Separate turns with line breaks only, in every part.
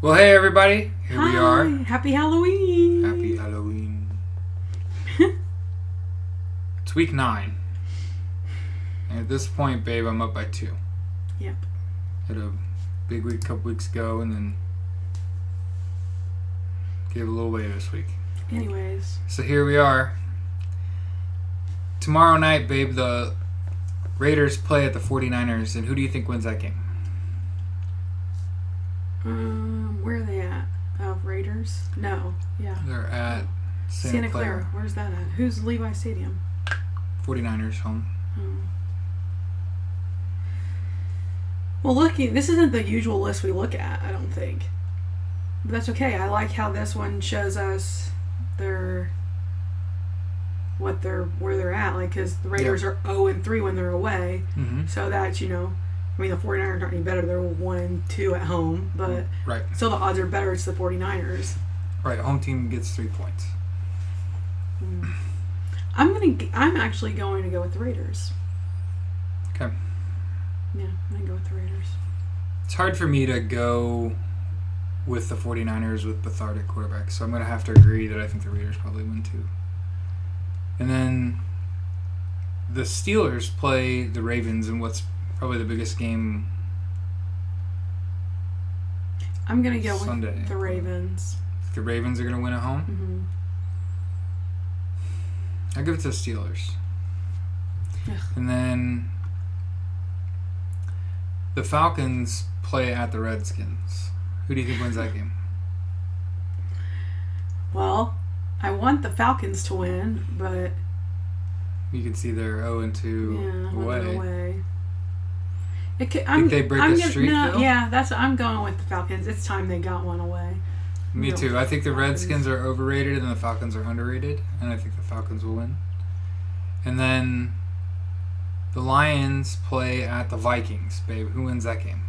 Well, hey everybody, here we are.
Happy Halloween!
Happy Halloween. It's week 9. And at this point, babe, I'm up by 2.
Yep.
Had a big week a couple weeks ago and then gave a little away this week.
Anyways.
So here we are. Tomorrow night, babe, the Raiders play at the 49ers, and who do you think wins that game?
Where are they at? Raiders? No. Yeah.
They're at
Santa Clara. Where's that at? Who's Levi Stadium?
49ers home.
Well, this isn't the usual list we look at, I don't think. But that's okay. I like how this one shows us where they're at. Like, because the Raiders are 0-3 when they're away.
Mm-hmm.
So that's, the 49ers aren't any better. They're 1-2 at home. But
right.
Still the odds are better. It's the 49ers.
Right. Home team gets 3 points.
I'm actually going to go with the Raiders.
Okay.
Yeah, I'm going to go with the Raiders.
It's hard for me to go with the 49ers with Bethardic quarterback, so I'm going to have to agree that I think the Raiders probably win too. And then the Steelers play the Ravens in what's probably the biggest game
I'm going to go
Sunday.
With the Ravens.
The Ravens are going to win at home?
Mm-hmm.
I'll give it to the Steelers.
Ugh.
And then the Falcons play at the Redskins. Who do you think wins that game?
Well, I want the Falcons to win, but
You can see they're 0-2 away.
Think
they break the streak, though?
Yeah, I'm going with the Falcons. It's time they got one away.
Me too. I think the Redskins are overrated and the Falcons are underrated, and I think the Falcons will win. And then the Lions play at the Vikings, babe. Who wins that game?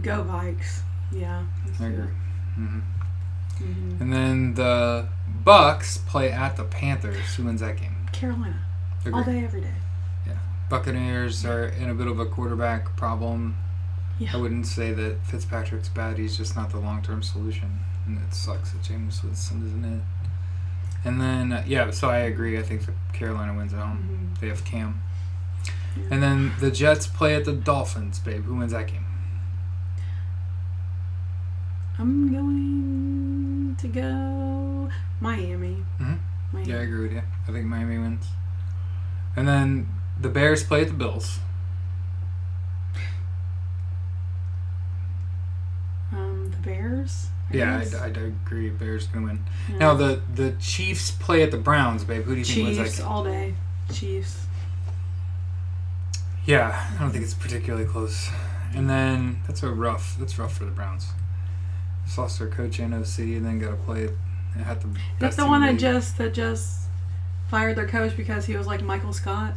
Go Vikes. Yeah.
I agree. Mm-hmm.
Mm-hmm.
And then the Bucks play at the Panthers. Who wins that game?
Carolina.
Agree.
All day, every day.
Yeah. Buccaneers are in a bit of a quarterback problem.
Yeah.
I wouldn't say that Fitzpatrick's bad. He's just not the long-term solution. And it sucks that Jameis Winston isn't it. And then, so I agree. I think the Carolina wins at home.
Mm-hmm.
They have Cam.
Yeah.
And then the Jets play at the Dolphins, babe. Who wins that game?
I'm going to go Miami.
Mm-hmm.
Miami.
Yeah, I agree with you. I think Miami wins. And then the Bears play at the Bills.
The Bears?
I agree. Bears going to win.
Yeah.
Now, the Chiefs play at the Browns, babe. Who do you think wins that
Chiefs
game?
all day. Chiefs.
Yeah, I don't think it's particularly close. And then that's rough for the Browns. Just lost their coach and OC, and then got to play it.
That's the one that just fired their coach because he was like Michael Scott.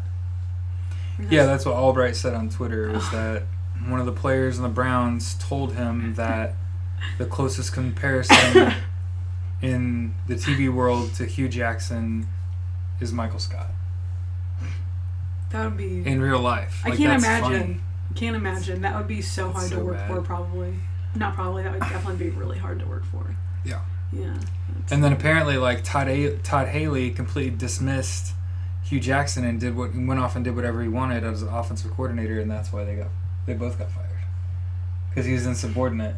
Yeah, that's what Albright said on Twitter. Is that one of the players in the Browns told him that the closest comparison in the TV world to Hugh Jackson is Michael Scott.
That would be
in real life.
I can't imagine. I can't imagine. That would be so hard to work for. Probably not. Probably that would definitely be really hard to work for.
Yeah.
Yeah.
And then apparently, like Todd Haley completely dismissed Hugh Jackson and went off and did whatever he wanted as an offensive coordinator, and that's why they both got fired because he was insubordinate.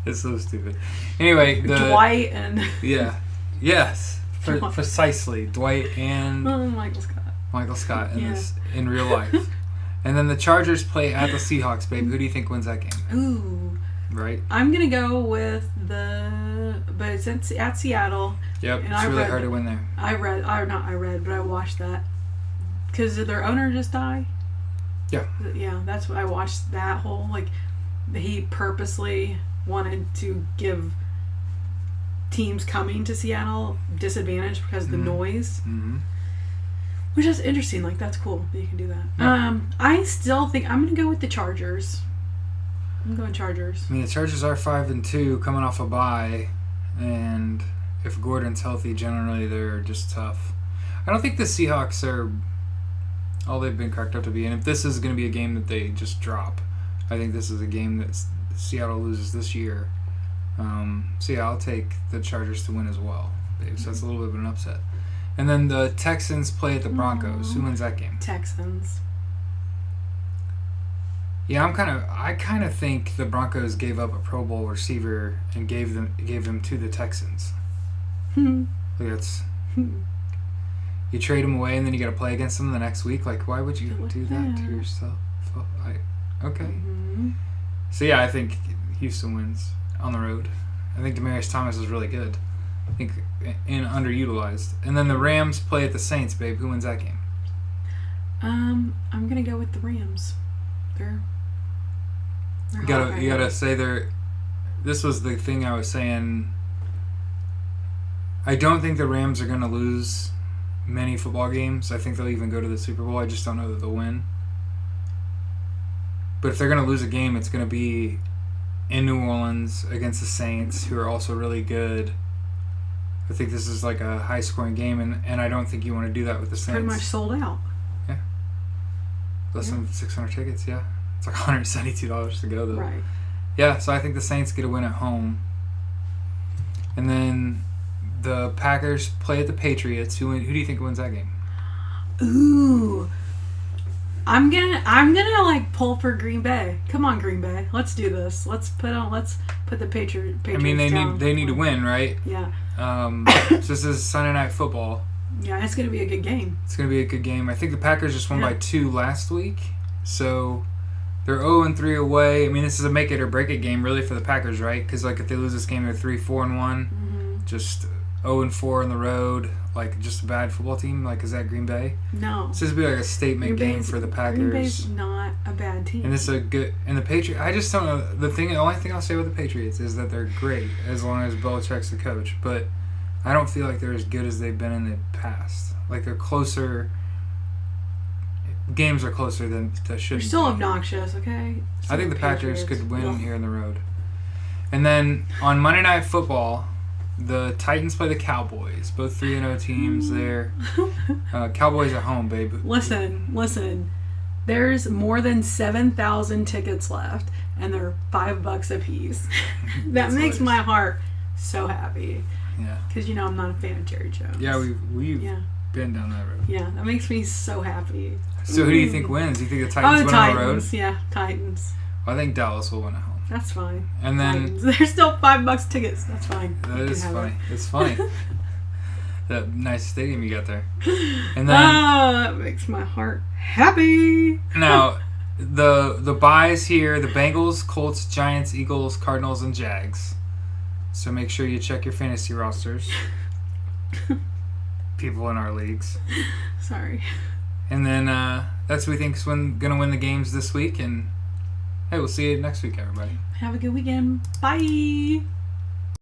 It's so stupid. Anyway,
Dwight and
yes, precisely Dwight and
Michael Scott
in real life. And then the Chargers play at the Seahawks, babe. Who do you think wins that game?
Ooh.
Right.
I'm gonna go with but it's at Seattle.
Yep, it's really hard to win there.
But I watched that because did their owner just die?
Yeah.
Yeah, that's what I watched. That whole he purposely wanted to give teams coming to Seattle disadvantage because of the noise.
Mm-hmm.
Which is interesting. Like, that's cool that you can do that.
Yeah.
I still think I'm going to go with the Chargers. I'm going Chargers.
I mean, the Chargers are 5-2 coming off a bye, and if Gordon's healthy, generally they're just tough. I don't think the Seahawks are all they've been cracked up to be, and if this is going to be a game that they just drop, I think this is a game that Seattle loses this year. So yeah, I'll take the Chargers to win as well, babe. So that's a little bit of an upset. And then the Texans play at the Broncos. Who wins that game?
Texans.
Yeah, I kind of think the Broncos gave up a Pro Bowl receiver and gave him to the Texans. Like that's you trade him away and then you got to play against them the next week. Like, why would you do that to yourself? Okay.
Mm-hmm.
So yeah, I think Houston wins on the road. I think Demaryius Thomas is really good. I think and underutilized. And then the Rams play at the Saints, babe. Who wins that game?
I'm gonna go with the Rams. They're
you gotta say they're. This was the thing I was saying. I don't think the Rams are gonna lose many football games. I think they'll even go to the Super Bowl. I just don't know that they'll win. But if they're gonna lose a game, it's gonna be in New Orleans against the Saints, who are also really good. I think this is like a high-scoring game, and I don't think you want to do that with the Saints.
Pretty much sold out.
Yeah. Less than 600 tickets, yeah. It's like $172 to go, though.
Right.
Yeah, so I think the Saints get a win at home. And then the Packers play at the Patriots. Who do you think wins that game?
Ooh. I'm gonna like pull for Green Bay. Come on, Green Bay. Let's do this. Let's put the Patriots.
I mean, they need to win, right?
Yeah.
So this is Sunday Night Football.
Yeah, it's gonna be a good game.
It's gonna be a good game. I think the Packers just won by 2 last week, so they're 0-3 away. I mean, this is a make it or break it game, really, for the Packers, right? Because like if they lose this game, they're 3-4-1.
Mm-hmm.
Just 0-4 on the road. Like just a bad football team. Like is that Green Bay?
No.
This is be like a statement game for the Packers.
Green Bay's not a bad team.
And it's a good. And the Patriots. I just don't know. The only thing I'll say about the Patriots is that they're great as long as Belichick's the coach. But I don't feel like they're as good as they've been in the past. Like they're closer. Games are closer than that should.
They're still obnoxious, okay?
I think the Packers could win here on the road. And then on Monday Night Football, the Titans play the Cowboys. Both 3-0 teams there. Cowboys at home, babe.
Listen. There's more than 7,000 tickets left, and they're $5 a piece. That makes my heart so happy.
Yeah.
Because, I'm not a fan of Jerry Jones.
Yeah, we've been down that road.
Yeah, that makes me so happy.
So who do you think wins? Do you think the Titans win on the road?
Yeah, Titans.
Well, I think Dallas will win at home.
That's fine.
And then
there's still $5 tickets. That's fine.
That is funny. It's funny. That nice stadium you got there. And then
that makes my heart happy.
Now, the buys here: the Bengals, Colts, Giants, Eagles, Cardinals, and Jags. So make sure you check your fantasy rosters. People in our leagues.
Sorry.
And then that's who we think is going to win the games this week. And hey, we'll see you next week, everybody.
Have a good weekend. Bye.